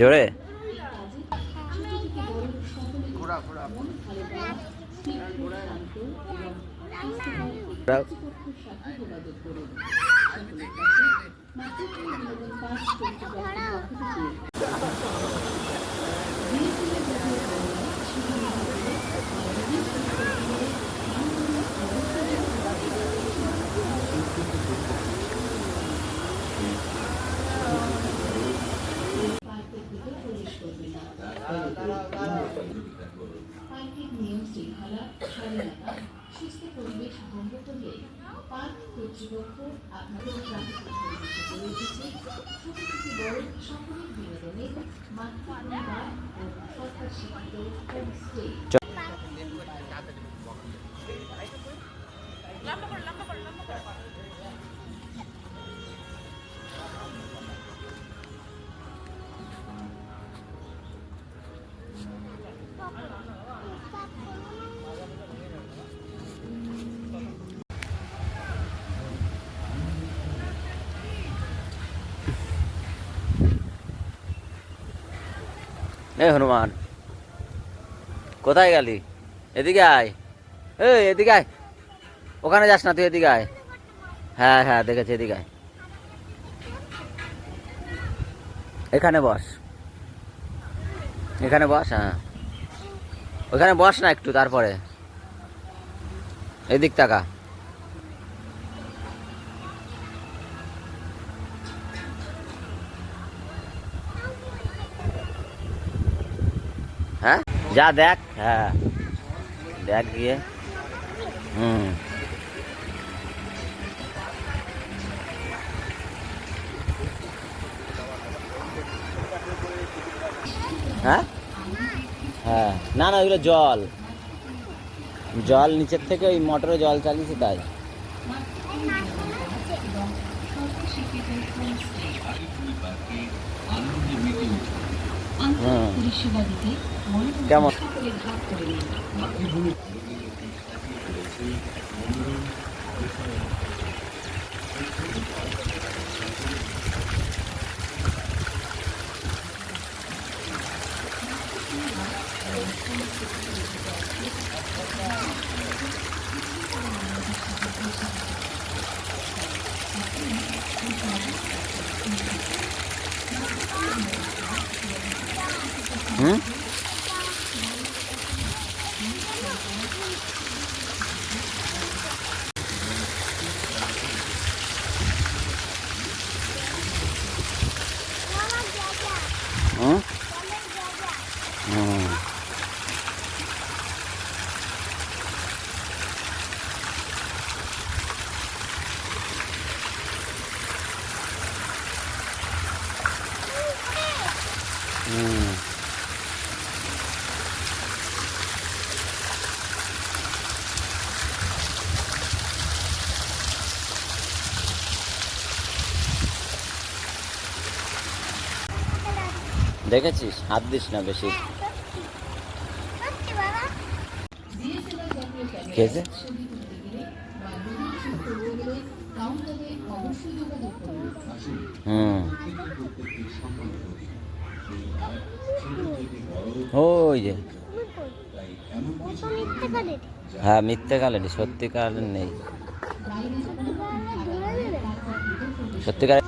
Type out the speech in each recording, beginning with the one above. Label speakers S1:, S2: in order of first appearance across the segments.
S1: জোরে
S2: পার্কের নিয়ম শৃঙ্খলা স্বাধীনতা সুস্থ পরিবেশ ভঙ্গ করলে পার্ক কর্তৃপক্ষ আপনাদের প্রাকৃতিক পরিবেশে গড়ে উঠেছে ছোট থেকে বড় সকলের বিনোদনের মাতৃপরিবার ও সরকার স্বীকৃত হোমস্টে।
S1: এ হনুমান কোথায় গেলি? এদিকে আয়, এই এদিকে আয়, ওখানে যাস না, তুই এদিকে আয়। হ্যাঁ হ্যাঁ দেখেছি, এদিকে আয়, এখানে বস, এখানে বস। হ্যাঁ ওখানে বস না একটু, তারপরে এদিক তাকা। হ্যাঁ যা দেখ, হ্যাঁ দেখ গিয়ে। হ্যাঁ হ্যাঁ না না, ওইগুলো জল, জল নিচের থেকে ওই মোটরে জল চালিয়েছে তাই। কেমন দেখেছিস? হাত দিস না বেশি। খেয়েছে? ওই যে হ্যাঁ মিথ্যে কালের, সত্যিকারের নেই, সত্যিকার।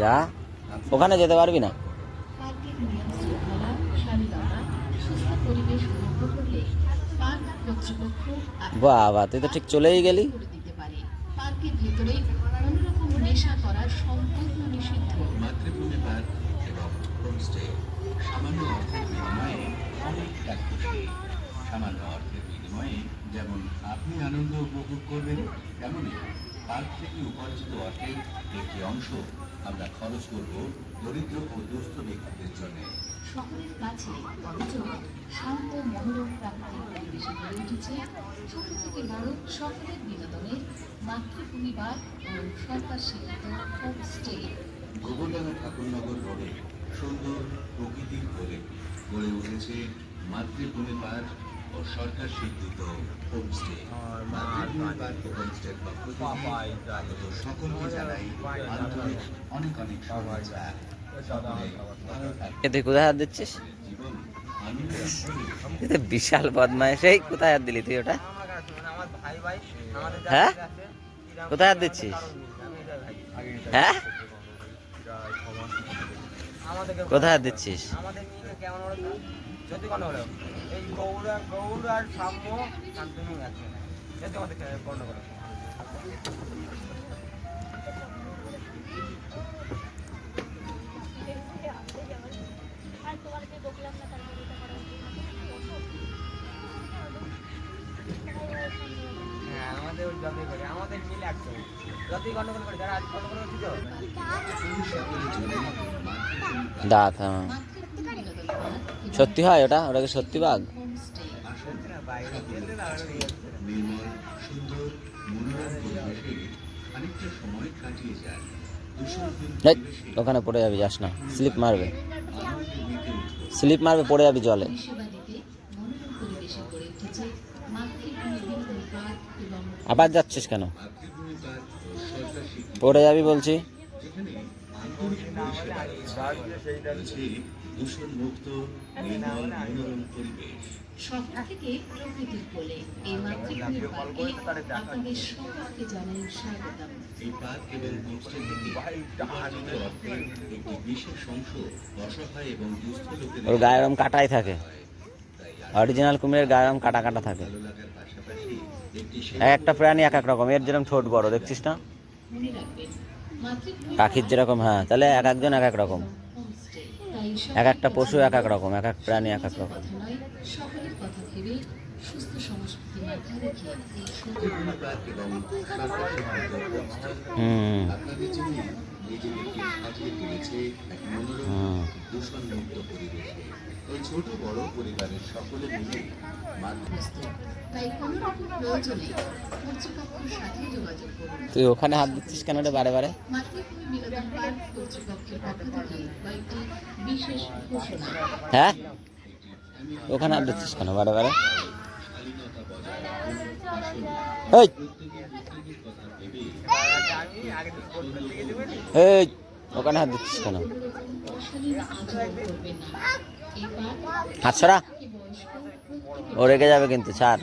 S1: যা ওখানে যেতে পারবি না। বাবা তুই তো ঠিক চলেই গেলি।
S2: পার্কের ভিতরে কোনো রকম নেশা করা সম্পূর্ণ নিষিদ্ধ। মাতৃভূমি পার্ক এবং হোমস্টে সামান্য অর্থের বিনিময়ে অনেক এক খুশি। সামান্য অর্থের বিনিময়ে যেমন আপনি আনন্দ উপভোগ করবেন, তেমনই পার্ক থেকে উপার্জিত অর্থের একটি অংশ আমরা খরচ করব দরিদ্র ও দুস্থ ব্যক্তিদের জন্য। শহরের কাছে অথচ শান্ত মনোরম প্রাকৃতিক পরিবেশে গড়ে উঠেছে ছোট থেকে বড় সকলের বিনোদনের মাতৃভূমি পার্ক ও সরকার স্বীকৃত হোমস্টে। গোবরডাঙ্গা ঠাকুরনগর রোডে সুন্দর প্রকৃতির কোলে গড়ে উঠেছে মাতৃভূমি পার্ক ও সরকার স্বীকৃত হোমস্টে। মাতৃভূমি পার্ক ও হোমস্টের পক্ষ থেকে সকলকে জানাই আন্তরিক অনেক অনেক শুভেচ্ছা।
S1: তুই কোথায় হাত দিচ্ছিস? এ তো বিশাল বদমাইশ। এই কোথায় হাত দিলি তুই ওটা? হ্যাঁ, কোথায় হাত দিচ্ছিস? হ্যাঁ, কোথায় হাত দিচ্ছিস?
S3: এই গৌর আর সাম্য শান্তনু আছে, এতে আমাদের বর্ণ করা। হ্যাঁ, আমাদের যতই করে আমাদের মিলে একসঙ্গে যতই গন্ডগোল করে, যারা আজ গন্ডগোল হচ্ছে তো
S1: দাঁত, হ্যাঁ সত্যি হয় ওটা? ওটাকে সত্যি বাঘ?
S3: বাইরে গেলে না আরো ইয়ে হচ্ছে না।
S2: নির্মল সুন্দর মনোরম পরিবেশে খানিকটা সময় কাটিয়ে যায়। দূষণহীন
S1: এই,
S2: পরিবেশে
S1: ওখানে পড়ে যাবি, যাস না, স্লিপ মারবে,
S2: আনন্দে মেতে উঠুন।
S1: স্লিপ মারবে, পড়ে যাবি জলে।
S2: পরিষেবা দিতে মনোরম পরিবেশে গড়ে উঠেছে মাতৃভূমি বিনোদন পার্ক এবং
S1: আবার যাচ্ছিস কেন?
S2: মাতৃভূমি পার্ক ও সরকার স্বীকৃত,
S1: পড়ে যাবি বলছি।
S2: যেখানে আন্তরিক পরিষেবা রয়েছে দূষণমুক্ত নির্মল মনোরম পরিবেশ। সব থেকে প্রকৃতির কোলে এই মাতৃভূমি পার্কে আপনাদের সকলকে জানাই স্বাগতম। এই পার্ক এবং হোমস্টে থেকে উপার্জিত অর্থের একটি বিশেষ অংশ অসহায় এবং দুস্থ লোকেদের
S1: ওর গায়ে এরম কাটাই থাকে, অরিজিনাল কুমিরের গায়ে এরম কাটা কাটা থাকে।
S2: ভালো লাগার পাশাপাশি একটি
S1: এক একটা প্রাণী এক এক রকম, এর যেরকম ঠোঁট বড় দেখছিস না,
S2: মনে রাখবেন মাতৃভূমি
S1: পাখির যেরকম, হ্যাঁ, তাহলে এক একজন এক এক রকম,
S2: হোমস্টে তাই
S1: এক একটা পশু এক এক রকম, এক এক প্রাণী এক এক রকম।
S2: কথা নয়, সকলের কথা ভেবে সুস্থ সংস্কৃতি মাথায় রেখে এই মাতৃভূমি পার্ক এবং সরকার স্বীকৃত হোমস্টে
S1: হুম
S2: আপনাদের জন্য নিজেদেরকে সাজিয়ে তুলেছে এক মনোরম
S1: হুম
S2: দূষণমুক্ত পরিবেশে। এই ছোট বড় পরিবারের সকলে মিলে তাই কোনো রকম প্রয়োজনে কর্তৃপক্ষের সাথে যোগাযোগ করুন।
S1: তুই ওখানে হাত দিচ্ছিস কেন রে বারে বারে?
S2: মাতৃভূমি বিনোদন পার্ক কর্তৃপক্ষের পক্ষ থেকে কয়েকটি বিশেষ ঘোষণা।
S1: হ্যাঁ, ওখানে হাত দিচ্ছিস কেন বারে বারে?
S2: শালীনতা বজায় রাখুন, আসুন,
S1: এই
S2: প্রত্যেকের প্রত্যেকের কথা ভেবে
S3: আমি আগে দিন করতে দিয়ে দেবেন।
S1: এই, ওখানে হাত দিচ্ছিস কেন?
S2: অশালীন আচরণ করবেন না। এই পার্ক
S1: হাত সরা,
S2: বয়স্ক
S1: ও রেগে যাবে কিন্তু, ছাড়।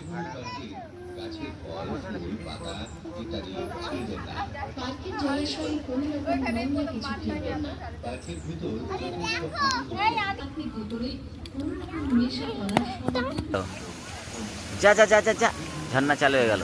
S2: গাছের ফল ফুল পাতা ইত্যাদি ছিঁড়বেন না। পার্কের জলাশয়ে কোনো রকম নোংরা কিছু ফেলবেন না। পার্কের ভিতর আপনি বোতলে কোনো রকম নেশা করার সম্পূর্ণ
S1: যা যা যা যা যা, ঝর্ণা চালু হয়ে গেল।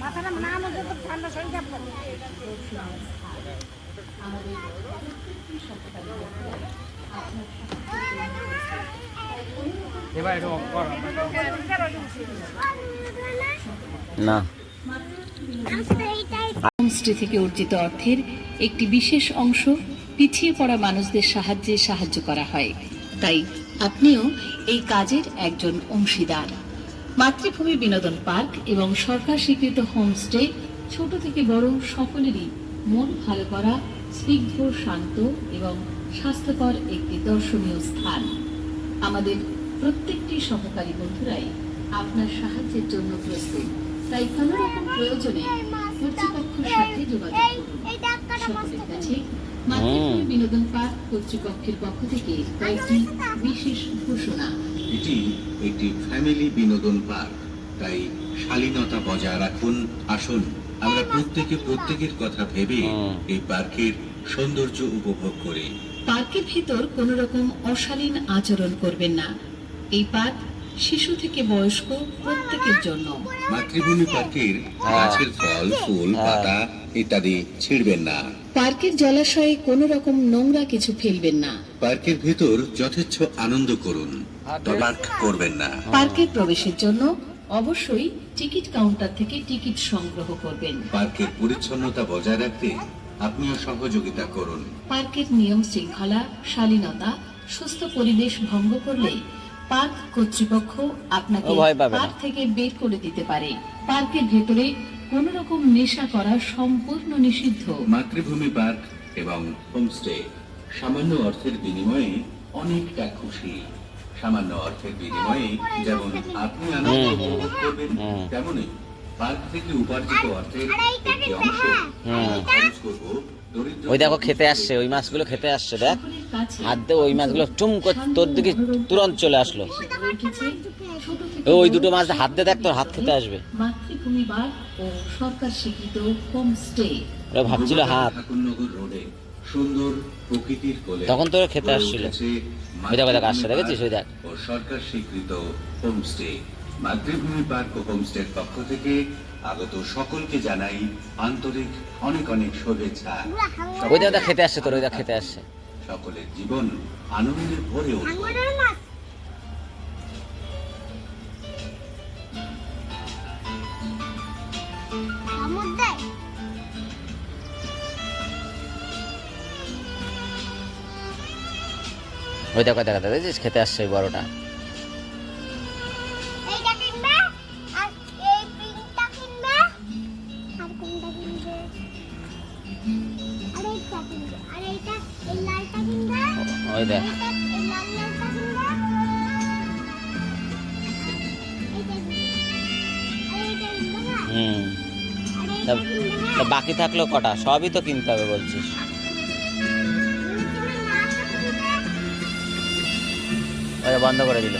S4: মাথাটা না মধ্যে তো ঠান্ডা শরীর খারাপ করে।
S3: এবার একটু অফ কর।
S1: না,
S2: হোমস্টে থেকে অর্জিত অর্থের একটি বিশেষ অংশ পিছিয়ে পড়া মানুষদের সাহায্যে সাহায্য করা হয়। তাই আপনিও এই কাজের একজন অংশীদার। মাতৃভূমি বিনোদন পার্ক এবং সরকার স্বীকৃত হোমস্টে ছোট থেকে বড় সকলেরই মন ভালো করা, স্নিগ্ধ, শান্ত এবং স্বাস্থ্যকর একটি দর্শনীয় স্থান। আমাদের প্রত্যেকটি সহকারী বন্ধুরাই আপনার সাহায্যের জন্য প্রস্তুত। তাই কোনো রকম প্রয়োজনে কর্তৃপক্ষের সাথে যোগাযোগ করুন। সকলের কাছে মাতৃভূমি বিনোদন পার্ক কর্তৃপক্ষের পক্ষ থেকে কয়েকটি বিশেষ ঘোষণা।
S5: এটি একটি ফ্যামিলি বিনোদন পার্ক, তাই শালীনতা বজায় রাখুন। আসুন আমরা প্রত্যেকের কথা ভেবে এই পার্কের সৌন্দর্য উপভোগ করি।
S2: পার্কের ভিতর কোনো রকম অশালীন আচরণ করবেন না। এই পার্ক শিশু থেকে বয়স্ক প্রত্যেকের জন্য।
S5: মাতৃভূমি পার্কের গাছের ফল, ফুল, পাতা ইত্যাদি ছিঁড়বেন না।
S2: পার্কের জলাশয়ে কোনো রকম নোংরা কিছু ফেলবেন না।
S5: পার্কের ভিতর যথেচ্ছ আনন্দ করুন, তবে পার্ক করবেন না।
S2: পার্কের প্রবেশের জন্য অবশ্যই টিকিট কাউন্টার থেকে টিকিট সংগ্রহ করবেন।
S5: পার্কের পরিচ্ছন্নতা বজায় রাখতে আপনিও সহযোগিতা করুন।
S2: পার্কের নিয়ম শৃঙ্খলা, শালীনতা, সুস্থ পরিবেশ ভঙ্গ করলে পার্ক কর্তৃপক্ষ আপনাকে
S1: ও ভয় পাবে না।
S2: পার্ক থেকে বের করে দিতে পারে। পার্কের ভেতরে কোনো রকম নেশা করা সম্পূর্ণ নিষিদ্ধ।
S5: মাতৃভূমি পার্ক এবং হোমস্টে সামান্য অর্থের বিনিময়ে অনেকটা খুশি। সামান্য অর্থের বিনিময়ে যেমন আপনি আনন্দ উপভোগ করবেন, তেমনই পার্ক থেকে উপার্জিত অর্থের একটি অংশ আমরা খরচ করব দরিদ্র।
S1: ওই দেখো খেতে আসছে, ওই মাছগুলো খেতে আসছে, দেখ
S2: সকলের কাছে
S1: হাত দিয়ে ওই মাছগুলো টুম করে তোর দিকে তুরন্ত চলে আসলো।
S2: ছোট থেকে
S1: ওই দুটো মাছ হাত দিয়ে দেখ, তোর হাত খেতে আসবে।
S2: মাতৃভূমি পার্ক ও সরকার স্বীকৃত হোমস্টে।
S1: ওরা ভাবছিল হাত,
S5: ঠাকুরনগর রোডে সুন্দর প্রকৃতির কোলে
S1: তখন তোর খেতে আসছিল। ওই দেখো দেখ আসছে, দেখেছিস? ওই দেখ।
S5: ও সরকার স্বীকৃত হোমস্টে। মাতৃভূমি পার্ক ও হোমস্টের পক্ষ থেকে আগত সকলকে জানাই আন্তরিক অনেক শুভেচ্ছা।
S1: ওই দেখো দেখ খেতে আসছে, তোর ওই দেখ খেতে আসছে।
S5: সকলের জীবন আনন্দে ভরে উঠুক।
S1: ওই দেখো দেখা দেখেছিস খেতে আসছে ওই বড়টা।
S4: এইটা কিনবে আর এই পিঙ্কটা কিনবে আর কোনটা কিনবে আর এইটা কিনবে আর এইটা এই লালটা কিনবে
S1: ওই দেখ
S4: এই লাল লালটা কিনবে এইটা কিনবে না আর এইটা কিনবে না
S1: তা বাকি থাকলো কটা? সবই তো কিনতে হবে বলছিস।
S4: তুমি না কিনবে
S1: ওটা বন্ধ করে দিল।